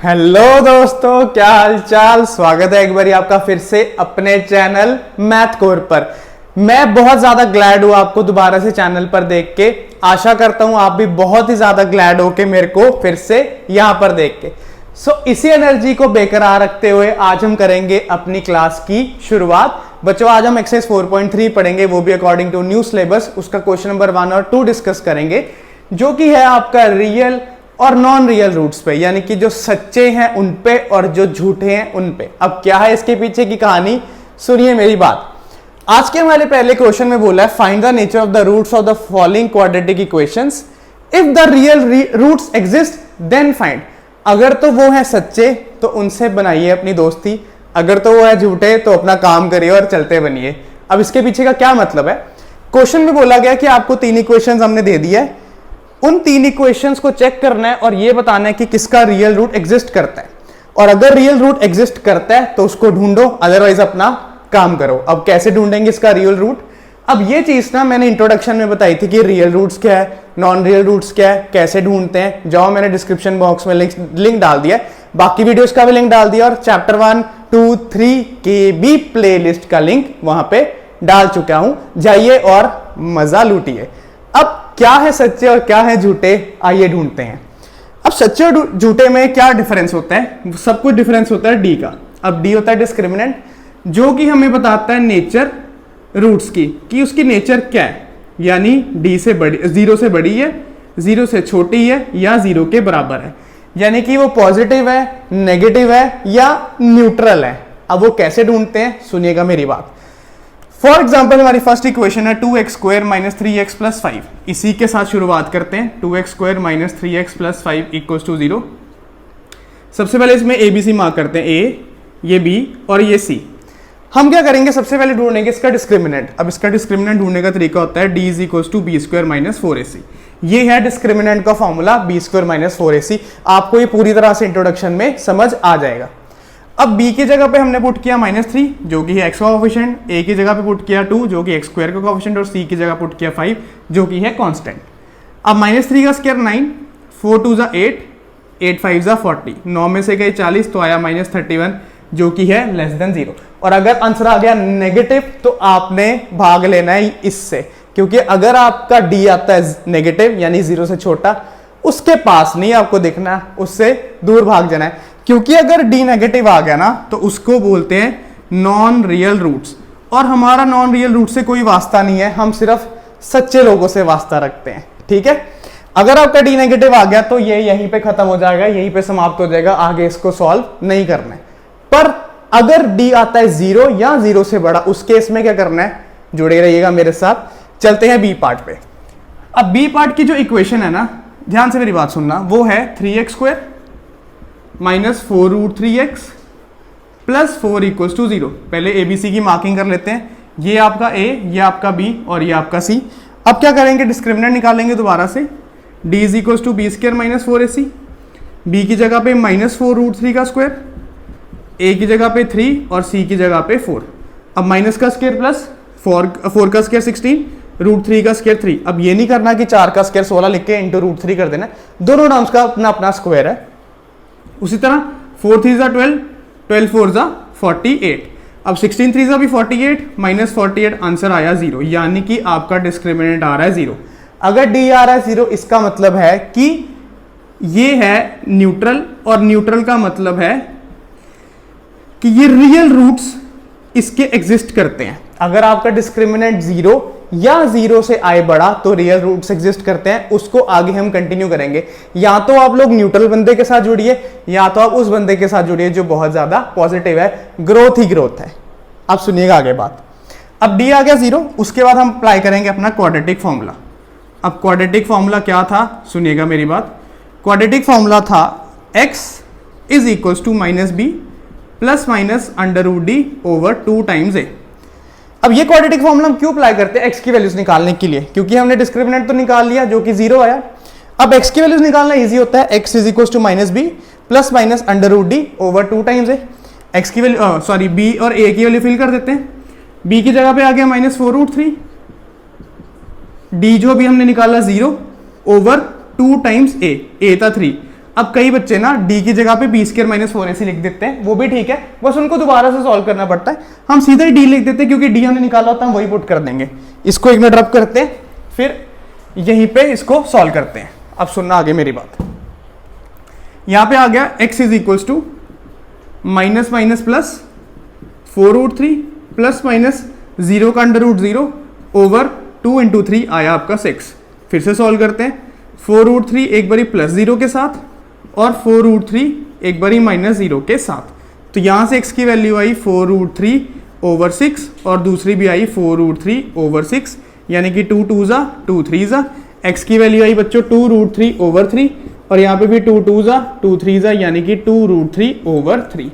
Hello दोस्तों, क्या हाल चाल। स्वागत है एक बार आपका फिर से अपने चैनल मैथ कोर पर। मैं बहुत ज्यादा ग्लैड हूं आपको दोबारा से चैनल पर देख के। आशा करता हूं आप भी बहुत ही ज्यादा ग्लैड हो के मेरे को फिर से यहां पर देख के। इसी एनर्जी को बेकरार रखते हुए आज हम करेंगे अपनी क्लास की शुरुआत। बच्चों, आज हम एक्सरसाइज 4.3 पढ़ेंगे, वो भी अकॉर्डिंग टू न्यू सिलेबस। उसका क्वेश्चन नंबर 1 और 2 डिस्कस करेंगे, जो कि है आपका रियल और नॉन रियल रूट्स पे, यानी कि जो सच्चे हैं उन पे और जो झूठे हैं उन पे। अब क्या है इसके पीछे की कहानी, सुनिए मेरी बात। आज के हमारे पहले क्वेश्चन में बोला है find the nature of the roots of the following quadratic equations if the real roots exist then find. अगर तो वो है सच्चे तो उनसे बनाइए अपनी दोस्ती, अगर तो वो है झूठे तो अपना काम करिए और चलते बनिए। अब इसके पीछे का क्या मतलब है, क्वेश्चन में बोला गया कि आपको 3 इक्वेशंस हमने दे दिया है, उन 3 इक्वेशंस को चेक करना है और ये बताना है कि किसका रियल रूट एग्जिस्ट करता है। और अगर रियल रूट एग्जिस्ट करता है तो उसको ढूंढो, अदरवाइज अपना काम करो। अब कैसे ढूंढेंगे इसका रियल रूट? अब ये चीज ना मैंने इंट्रोडक्शन में बताई थी कि रियल रूट्स क्या है, नॉन रियल रूट्स क्या है, कैसे ढूंढते हैं। जाओ, मैंने डिस्क्रिप्शन बॉक्स में लिंक डाल दिया है, बाकी वीडियोस का भी लिंक डाल दिया और चैप्टर 1, 2, 3 के भी प्लेलिस्ट का लिंक वहां पे डाल चुका हूं। जाइए और मजा लूटिए। अब क्या है सच्चे और क्या है झूठे, आइए ढूंढते हैं। अब सच्चे और झूठे में क्या डिफरेंस होता है? सब कुछ डिफरेंस होता है डी का। अब डी होता है डिस्क्रिमिनेंट, जो कि हमें बताता है नेचर रूट्स की, कि उसकी नेचर क्या है, यानी डी से बड़ी, 0 से बड़ी है, 0 से छोटी है या 0 के बराबर है, यानी कि वो पॉजिटिव है, नेगेटिव है या न्यूट्रल है। अब वो कैसे ढूंढते हैं, सुनिएगा मेरी बात। फॉर एग्जाम्पल हमारी फर्स्ट इक्वेशन है 2x² - 3x + 5। इसी के साथ शुरुआत करते हैं। 2x² - 3x + 5 = 0। सबसे पहले इसमें ABC मार्क करते हैं, A, ये B और ये C। हम क्या करेंगे, सबसे पहले ढूंढेंगे इसका डिस्क्रिमिनेंट। अब इसका डिस्क्रिमिनेंट ढूंढने का तरीका होता है D = B² - 4AC। ये है डिस्क्रिमिनेंट का फॉर्मूला, B² - 4AC। आपको ये पूरी तरह से इंट्रोडक्शन में समझ आ जाएगा। अब b की जगह पे हमने पुट किया -3, जो कि है x का कोएफिशिएंट, a की जगह पे पुट किया 2, जो कि x² का कोएफिशिएंट, और c की जगह पुट किया 5, जो कि है कांस्टेंट। अब -3 का स्क्वायर 9, 4 2 = 8, 8 5 = 40, 9 में से गए 40 तो आया -31, जो कि है <0। और अगर आंसर आ गया नेगेटिव तो आपने भाग लेना है इससे, क्योंकि अगर आपका d आता है नेगेटिव यानी 0 से छोटा, उसके पास नहीं आपको दिखना, उससे दूर भाग जाना है। क्योंकि अगर d नेगेटिव आ गया ना तो उसको बोलते हैं नॉन रियल रूट्स, और हमारा नॉन रियल रूट से कोई वास्ता नहीं है, हम सिर्फ सच्चे लोगों से वास्ता रखते हैं। ठीक है, अगर आपका d नेगेटिव आ गया तो ये यहीं पे खत्म हो जाएगा, यहीं पे समाप्त हो जाएगा, आगे इसको सॉल्व नहीं करना है। पर अगर d आता है 0 या 0 से बड़ा, उस केस में क्या करना है, जुड़े रहिएगा मेरे साथ। चलते हैं b पार्ट पे। अब b पार्ट की जो इक्वेशन है ना, ध्यान से मेरी बात सुनना, वो है 3x² - 4√3x + 4 = 0। पहले ABC की मार्किंग कर लेते हैं, ये आपका A, ये आपका B और ये आपका C। अब क्या करेंगे, डिस्क्रिमिनेंट निकालेंगे दोबारा से। D = B² - 4AC, B की जगह पे -4√3 का स्क्वायर, A की जगह पे 3 और C की जगह पे 4। अब माइनस का स्क्वायर प्लस 4 का स्क्वायर 16, √3 का स्क्वायर 3। अब ये नहीं करना कि 4 का स्क्वायर 16 लिख के इंटू √3 कर देना, दोनों टर्म्स का अपना अपना स्क्वायर है। उसी तरह 4 3 = 12, 12 4 = 48। अब 16 3 भी 48, -48, आंसर आया 0, यानी कि आपका डिस्क्रिमिनेंट आ रहा है 0। अगर d आ रहा है 0, इसका मतलब है कि ये है न्यूट्रल, और न्यूट्रल का मतलब है कि ये रियल रूट्स इसके एग्जिस्ट करते हैं। अगर आपका डिस्क्रिमिनेंट 0 या 0 से आए बड़ा तो रियल रूट्स एग्जिस्ट करते हैं। उसको आगे हम कंटिन्यू करेंगे। या तो आप लोग न्यूट्रल बंदे के साथ जुड़िए, या तो आप उस बंदे के साथ जुड़िए जो बहुत ज्यादा पॉजिटिव है, ग्रोथ ही ग्रोथ है। आप सुनिएगा आगे बात। अब d आ गया 0, उसके बाद हम अप्लाई करेंगे अपना क्वाड्रेटिक फॉर्मूला। अब क्वाड्रेटिक फॉर्मूला क्या था, सुनिएगा मेरी बात। क्वाड्रेटिक फॉर्मूला था x = -b ± √d/2 × a। अब ये क्वाड्रेटिक फॉर्मूला हम क्यों अप्लाई करते हैं, x की वैल्यूज निकालने के लिए, क्योंकि हमने डिस्क्रिमिनेंट तो निकाल लिया जो कि 0 आया। अब x की वैल्यूज निकालना इजी होता है, x = -b ± √d/2 × a। x की वैल्यू b और a की वैल्यू फिल कर देते हैं। b की जगह पे आ गया -4√3, d जो भी हमने निकाला 0/2 × a था 3। अब कई बच्चे ना डी की जगह पे बी स्क्वायर माइनस 4ac लिख देते हैं, वो भी ठीक है, बस उनको दोबारा से सॉल्व करना पड़ता है। हम सीधा ही डी लिख देते हैं क्योंकि डी हमने निकाला होता है, हम वही पुट कर देंगे। इसको एक मिनट रब करते हैं, फिर यहीं पे इसको सॉल्व करते हैं। अब सुनना आगे मेरी बात। यहां पे आ गया x is equals to minus minus plus 4√3 plus minus 0 का √0 ओवर 2 × 3 आया आपका 6। फिर से सॉल्व करते हैं। 4√3 एक बारी प्लस 0 के साथ और 4√3 एक बारी माइनस 0 के साथ। तो यहां से x की वैल्यू आई 4√3 ओवर 6 और दूसरी भी आई 4√3 ओवर 6, यानी कि 2 2 जा 2 3 जा। x की वैल्यू आई बच्चों 2√3 ओवर 3 और यहाँ पे भी 2 2 जा 2 3 जा, यानी कि 2√3 ओवर 3।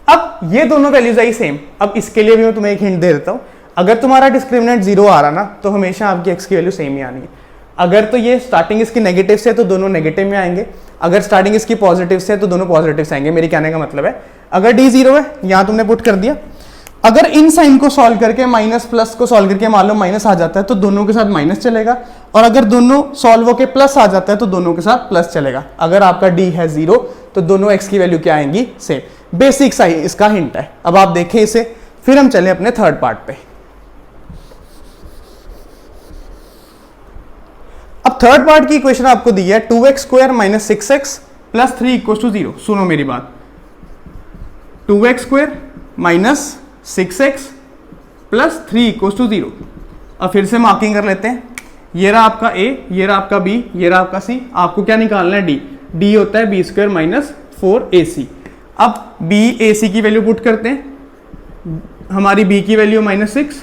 अब ये दोनों वैल्यूज आई सेम। अब इसके लिए भी मैं तुम्हें एक हिंट दे देता हूँ, अगर तुम्हारा डिस्क्रिमिनेंट 0 आ रहा ना तो हमेशा आपकी x की वैल्यू सेम ही आनी है। अगर तो ये स्टार्टिंग इसकी नेगेटिव से है तो दोनों नेगेटिव में आएंगे, अगर स्टार्टिंग इसकी पॉजिटिव से है तो दोनों पॉजिटिव से आएंगे। मेरी कहने का मतलब है अगर d 0 है, यहां तुमने पुट कर दिया, अगर इन साइन को सॉल्व करके माइनस प्लस को सॉल्व करके मान लो माइनस आ जाता है तो दोनों के साथ माइनस चलेगा, और अगर दोनों सॉल्व होके प्लस आ जाता है तो दोनों के साथ प्लस चलेगा। अगर आपका d है 0 तो दोनों x की वैल्यू क्या आएंगी, सेम। बेसिक सा ही इसका हिंट है। अब आप देखें इसे, फिर हम चले अपने थर्ड पार्ट पे। अब थर्ड पार्ट की इक्वेशन आपको दी है 2x² minus 6x plus 3 equal to 0। सुनो मेरी बात, 2x² minus 6x plus 3 equal to 0। अब फिर से मार्किंग कर लेते हैं। ये रहा आपका a, ये रहा आपका b, ये रहा आपका c। आपको क्या निकालना है, d होता है b² माइनस 4ac। अब b की वैल्यू पुट करते हैं। हमारी b की वैल्यू -6,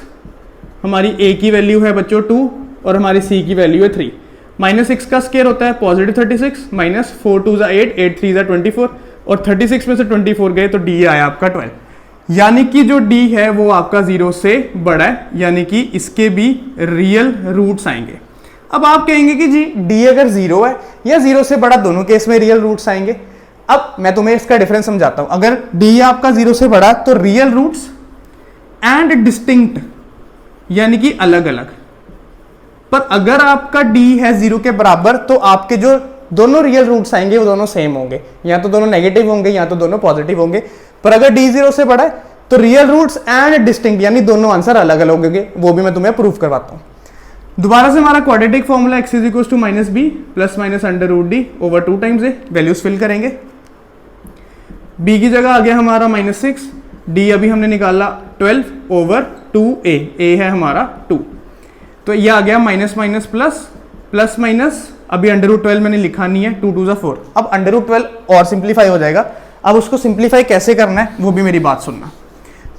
हमारी a की वैल्यू है बच्चों 2 और हमारी c की वैल्यू है 3। -6 का स्क्वायर होता है पॉजिटिव 36, माइनस 4 2 जा 8, 8 3 जा 24 और 36 में से 24 गए तो d आया आपका 12। यानी कि जो d है वो आपका 0 से बड़ा है, यानी कि इसके भी रियल रूट्स आएंगे। अब आप कहेंगे कि जी d अगर 0 है या 0 से बड़ा, दोनों केस में रियल रूट्स आएंगे। अब मैं तुम्हें इसका डिफरेंस समझाता हूं। अगर d आपका 0 से बड़ा तो रियल रूट्स एंड डिस्टिंक्ट, यानी कि अलग अलग। पर अगर आपका d है 0 के बराबर तो आपके जो दोनों रियल रूट्स आएंगे वो दोनों सेम होंगे, या तो दोनों नेगेटिव होंगे या तो दोनों पॉजिटिव होंगे। पर अगर d 0 से बड़ा है तो रियल रूट्स एंड डिस्टिंक्ट, यानी दोनों आंसर अलग अलग होंगे। वो भी मैं तुम्हें प्रूफ करवाता हूं। दोबारा से हमारा quadratic formula x is equal to minus B plus minus √d over 2 times a। Values fill करेंगे। b की जगह आ गया हमारा -6, d अभी हमने निकाला 12 ओवर 2a, a है हमारा 2। तो ये आ गया minus minus plus, plus minus अभी √12 मैंने लिखा नहीं है, 2 2 जा 4। अब √12 और सिंप्लीफाई हो जाएगा। अब उसको सिंप्लीफाई कैसे करना है वो भी मेरी बात सुनना,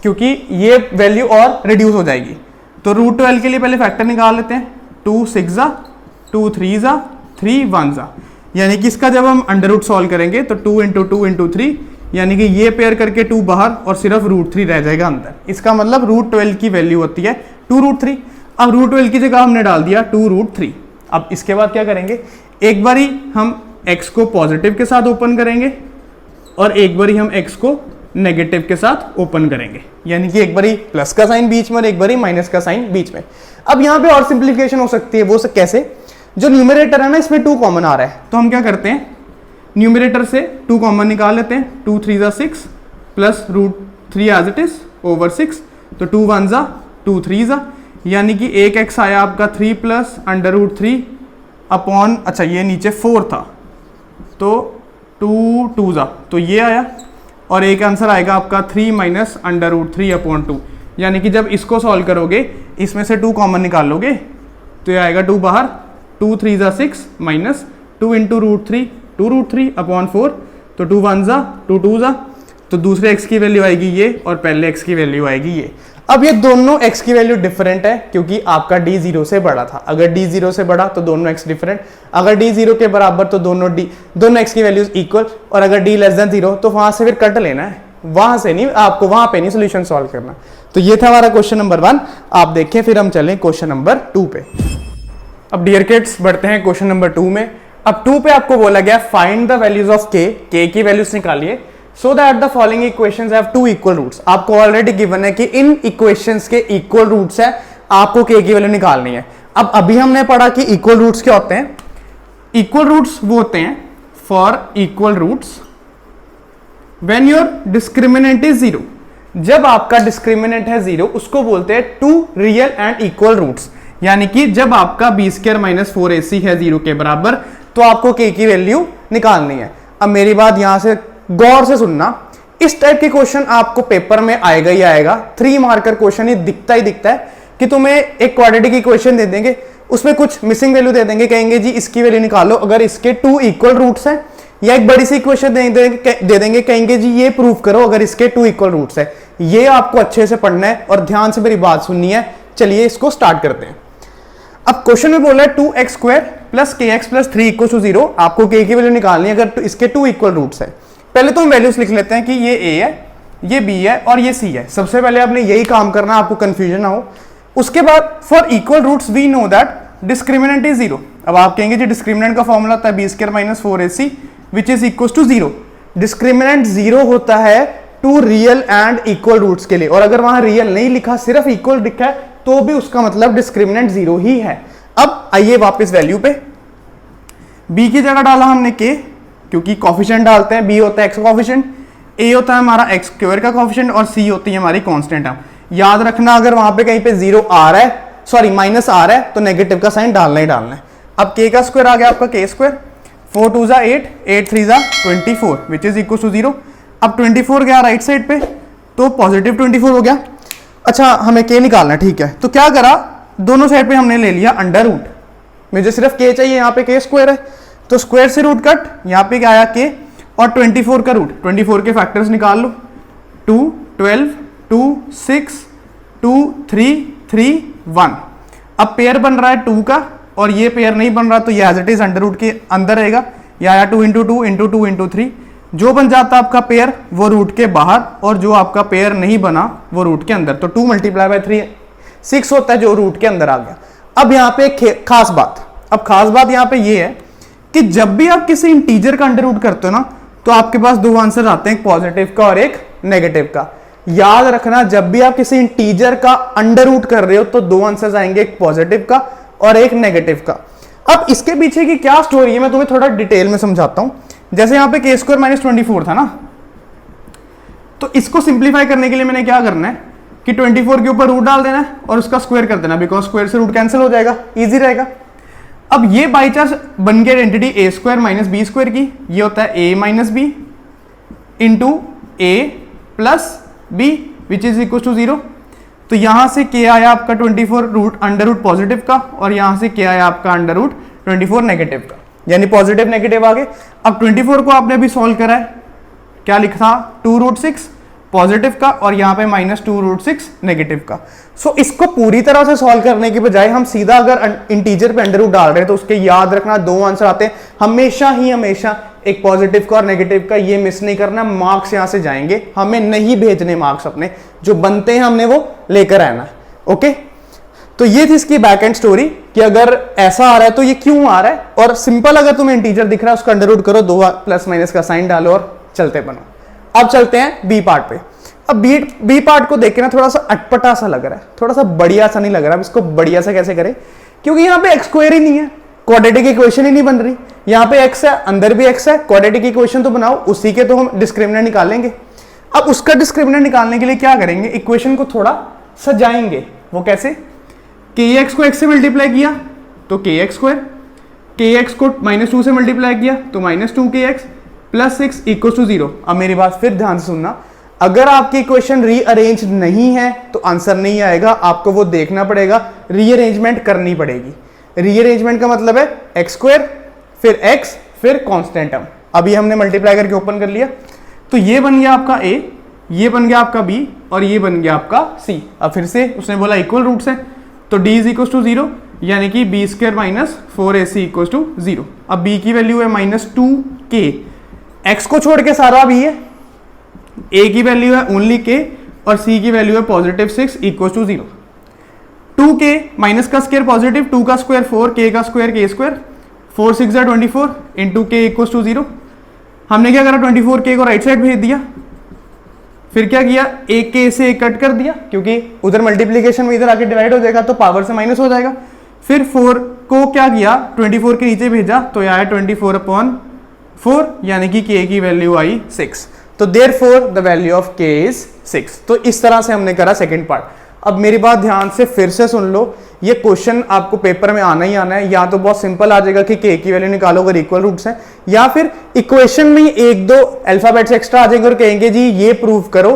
क्योंकि ये वैल्यू और रिड्यूस हो जाएगी। तो √12 के लिए पहले फैक्टर निकाल लेते हैं। 2 6 जा 2 3 जा 3 1 जा, यानी कि इसका जब हम अंडर सॉल्व करेंगे तो 2 × 2 × 3, यानी कि ये पेयर करके 2 बाहर और सिर्फ √3 रह जाएगा अंदर। इसका मतलब √12 की वैल्यू होती है 2√3। अब √12 की जगह हमने डाल दिया 2√3। अब इसके बाद क्या करेंगे, एक बारी हम x को पॉजिटिव के साथ ओपन करेंगे और एक बारी हम x को नेगेटिव के साथ ओपन करेंगे, यानी कि एक बारी प्लस का साइन बीच में और एक बारी माइनस का साइन बीच में। अब यहाँ पे और सिंप्लीफिकेशन हो सकती है। वो कैसे, जो न्यूमरेटर है ना इसमें 2 कॉमन आ रहा है, तो हम क्या करते हैं, न्यूमरेटर से 2 कॉमन निकाल लेते हैं। 2 3 जा 6 plus √3 as it is over 6, तो 2 1 जा 2 3 जा, यानी कि एक x आया आपका 3 प्लस √3 अपॉन, अच्छा ये नीचे 4 था तो 2 2 जा, तो ये आया। और एक आंसर आएगा आपका 3 माइनस √3 अपॉन 2, यानी कि जब इसको सॉल्व करोगे इसमें से 2 कॉमन निकाल लोगे तो ये आएगा 2 बाहर, 2 3 जा 6 माइनस 2 × √3 2√3 अपॉन 4, तो 2 1 जा 2 2 जा, तो दूसरे x की वैल्यू आएगी ये और पहले x की वैल्यू आएगी ये। अब ये दोनों x की वैल्यू डिफरेंट है क्योंकि आपका d 0 से बड़ा था। अगर d 0 से बड़ा तो दोनों x डिफरेंट, अगर d 0 के बराबर तो दोनों x की वैल्यूज इक्वल, और अगर d लेस देन 0 तो वहां से फिर कट लेना है, वहां से नहीं, आपको वहां पे नहीं सोल्यूशन सॉल्व करना। तो ये था हमारा क्वेश्चन नंबर 1। आप देखें, फिर हम चलें क्वेश्चन नंबर 2 पे। अब डियर किड्स बढ़ते हैं क्वेश्चन नंबर 2 में। अब 2 पे आपको बोला गया find the values of k की वैल्यूज निकालिए so that the following equations have 2 equal roots। आपको ऑलरेडी गिवन है कि इन इक्वेशंस के इक्वल रूट्स है, आपको k की वैल्यू निकालनी है। अब अभी हमने पढ़ा कि इक्वल रूट्स क्या होते हैं। इक्वल रूट्स वो होते हैं for equal roots when your discriminant is 0। जब आपका डिस्क्रिमिनेंट है 0 उसको बोलते हैं two real and equal roots, यानी कि जब आपका बी स्क्वायर माइनस 4ac है 0 के बराबर तो आपको k की वैल्यू निकालनी है। अब मेरी बात यहां से गौर से सुनना, इस टाइप के क्वेश्चन आपको पेपर में आएगा ही आएगा। 3 मार्कर क्वेश्चन ये दिखता ही दिखता है कि तुम्हें एक क्वाड्रेटिक इक्वेशन दे देंगे, उसमें कुछ मिसिंग वैल्यू दे देंगे, कहेंगे जी इसकी वैल्यू निकालो अगर इसके 2 इक्वल रूट्स हैं, या एक बड़ी सी इक्वेशन दे देंगे, कहेंगे जी ये प्रूव करो अगर इसके 2 इक्वल रूट्स है। ये आपको अच्छे से पढ़ना है और ध्यान से मेरी बात सुननी है। चलिए इसको स्टार्ट करते हैं। अब क्वेश्चन में बोला है 2x² plus kx plus 3 equal to 0। आपको k की वैल्यू निकालनी है अगर इसके 2 इक्वल रूट्स है। पहले तो हम वैल्यूज लिख लेते हैं कि ये a है, ये b है और ये c है। सबसे पहले आपने यही काम करना, आपको कंफ्यूजन ना हो। उसके बाद for equal roots we know that discriminant is 0। अब आप कहेंगे जी डिस्क्रिमिनेंट का फॉर्मूला होता है B square minus 4ac which is equal to 0। Discriminant 0 होता है two real and equal roots के लिए, और अगर वहां रियल नहीं लिखा सिर्फ इक्वल लिखा है तो भी उसका मतलब डिस्क्रिमिनेंट 0 ही है। अब आइए वापस वैल्यू पे, b की जगह डाला हमने k क्योंकि कॉफिशिएंट डालते हैं, b होता है x का कॉफिशिएंट, a होता है हमारा x स्क्वायर का कॉफिशिएंट और c होती है हमारी कांस्टेंट। याद रखना अगर वहां पे कहीं पे 0 आ रहा है, सॉरी माइनस आ रहा है तो नेगेटिव का साइन डालना ही डालना है। अब k का स्क्वायर आ गया आपका k स्क्वायर, 4 2 जा 8, 8 3 जा 24 विच इज इक्वल टू 0। अब 24 गया राइट साइड पे तो पॉजिटिव 24 हो गया। अच्छा हमें k निकालना है, ठीक है, तो क्या करा, दोनों साइड पे हमने ले लिया अंडर रूट। मुझे सिर्फ k चाहिए, यहाँ पे k स्क्वायर है तो स्क्वायर से रूट कट, यहाँ पे क्या आया k और 24 का रूट, 24 के फैक्टर्स निकाल लो, 2 12 2 6 2 3 3 1। अब पेयर बन रहा है 2 का और ये पेयर नहीं बन रहा तो ये as it is under root के अंदर रहेगा, या आया 2 इंटू 2 इंटू 2 इंटू 3। जो बन जाता आपका पेयर वो रूट के बाहर और जो आपका पेयर नहीं बना वो रूट के अंदर, तो 2 मल्टीप्लाई बाय 3 6 होता है जो रूट के अंदर आ गया। अब यहाँ पे एक खास बात, अब खास बात यहाँ पे ये है कि जब भी आप किसी इंटीजर का अंडर रूट करते हो ना तो आपके पास 2 आंसर आते हैं, एक पॉजिटिव का और एक नेगेटिव का। याद रखना जब भी आप किसी इंटीजर का अंडर रूट कर रहे हो तो 2 आंसर आएंगे, एक पॉजिटिव का और एक नेगेटिव का। अब इसके पीछे की क्या स्टोरी है मैं तुम्हें थोड़ा डिटेल में समझाता हूं। जैसे यहाँ पे k स्क्वायर माइनस 24 था ना, तो इसको सिंप्लीफाई करने के लिए मैंने क्या करना है कि 24 के ऊपर रूट डाल देना है और उसका स्क्वायर कर देना, बिकॉज स्क्वायर से रूट कैंसिल हो जाएगा, इजी रहेगा। अब ये बाई चांस बन गया identity a square minus B square की, ये होता है a minus B into a plus B which is equal to 0। तो यहां से k आया आपका 24 रूट अंडर रूट पॉजिटिव का और यहां से k आया आपका अंडर रूट 24 नेगेटिव का, यानी पॉजिटिव नेगेटिव आ गए। अब 24 को आपने अभी सॉल्व करा है, क्या लिखा 2 रूट 6 पॉजिटिव का और यहाँ पे माइनस 2 रूट 6 नेगेटिव का। सो इसको पूरी तरह से सॉल्व करने के बजाय हम सीधा अगर इंटीजर पे अंडर रूट डाल रहे हैं तो उसके याद रखना 2 आंसर आते हैं हमेशा ही हमेशा, एक पॉजिटिव का और नेगेटिव का, ये मिस नहीं करना। मार्क्स यहाँ से जाएंगे, हमें नहीं भेजने मार्क्स, अपने जो बनते हैं हमने वो लेकर आना। ओके, तो ये थी इसकी बैक एंड स्टोरी कि अगर ऐसा आ रहा है तो ये क्यों आ रहा है, और सिंपल अगर तुम्हें इंटीजर दिख रहा है उसका अंडर रूट करो, 2 प्लस माइनस का साइन डालो और चलते बनो। अब चलते हैं बी पार्ट पे। अब बी पार्ट को देख के ना थोड़ा सा अटपटा सा लग रहा है, थोड़ा सा बढ़िया सा नहीं लग रहा। अब इसको बढ़िया सा कैसे करें, क्योंकि यहाँ पे एक्स स्क्वायर ही नहीं है, क्वाड्रेटिक इक्वेशन ही नहीं बन रही। यहाँ पे एक्स है, अंदर भी एक्स है, क्वाड्रेटिक इक्वेशन तो बनाओ, उसी के तो हम डिस्क्रिमिनेंट निकालेंगे। अब उसका डिस्क्रिमिनेंट निकालने के लिए क्या करेंगे, इक्वेशन को थोड़ा सजाएंगे। वो कैसे, kx को x से मल्टीप्लाई किया तो kx स्क्वायर, kx को -2 से मल्टीप्लाई किया तो -2kx प्लस 6 इक्वल टू 0। अब मेरी बात फिर ध्यान से सुनना, अगर आपकी इक्वेशन रीअरेंज नहीं है तो आंसर नहीं आएगा, आपको वो देखना पड़ेगा, रीअरेंजमेंट करनी पड़ेगी। रीअरेंजमेंट का मतलब है एक्स स्क्वायर फिर x फिर कांस्टेंट टर्म। अभी हमने मल्टीप्लाई करके ओपन कर लिया तो ये बन गया आपका a, ये बन गया आपका b और ये बन गया आपका c। अब फिर से उसने बोला इक्वल रूट्स है तो d इज इक्वल टू 0, यानी कि B square minus 4ac equal to 0। अब b की वैल्यू है -2k, x को छोड़ के सारा भी है, a की वैल्यू है ओनली k और c की वैल्यू है positive 6 equal to 0। 2k minus का स्क्वायर पॉजिटिव, 2 का स्क्वायर 4, k का square k square, 4 6 24 into k equal to 0। हमने क्या करा, 24k को राइट साइड भेज दिया, फिर क्या किया, एक के से एक कट कर दिया क्योंकि उधर मल्टीप्लीकेशन में इधर आके डिवाइड हो जाएगा तो पावर से माइनस हो जाएगा। फिर 4 को क्या किया, 24 के नीचे भेजा तो यह आया 24/4 4 यानी कि k की वैल्यू आई 6। तो therefore the value of k is 6। तो इस तरह से हमने करा सेकंड पार्ट। अब मेरी बात ध्यान से फिर से सुन लो, ये क्वेश्चन आपको पेपर में आना ही आना है। या तो बहुत सिंपल आ जाएगा कि k की वैल्यू निकालो अगर इक्वल रूट्स हैं, या फिर इक्वेशन में एक दो अल्फाबेट्स एक्स्ट्रा आ जाएंगे और कहेंगे जी ये प्रूव करो।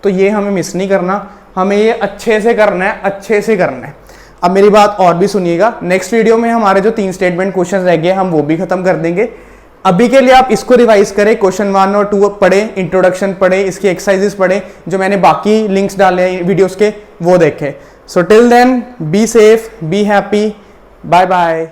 तो ये हमें मिस नहीं करना, हमें ये अच्छे से करना है, अच्छे से करना है। अब मेरी बात और भी सुनिएगा, नेक्स्ट वीडियो में हमारे जो 3 स्टेटमेंट क्वेश्चन रह गए हम वो भी खत्म कर देंगे। अभी के लिए आप इसको रिवाइज करें, क्वेश्चन 1 और 2 पढ़े, इंट्रोडक्शन पढ़े, इसकी एक्सरसाइजेस पढ़े, जो मैंने बाकी लिंक्स डाले हैं वीडियोस के वो देखें। So till then be safe, be happy, bye bye.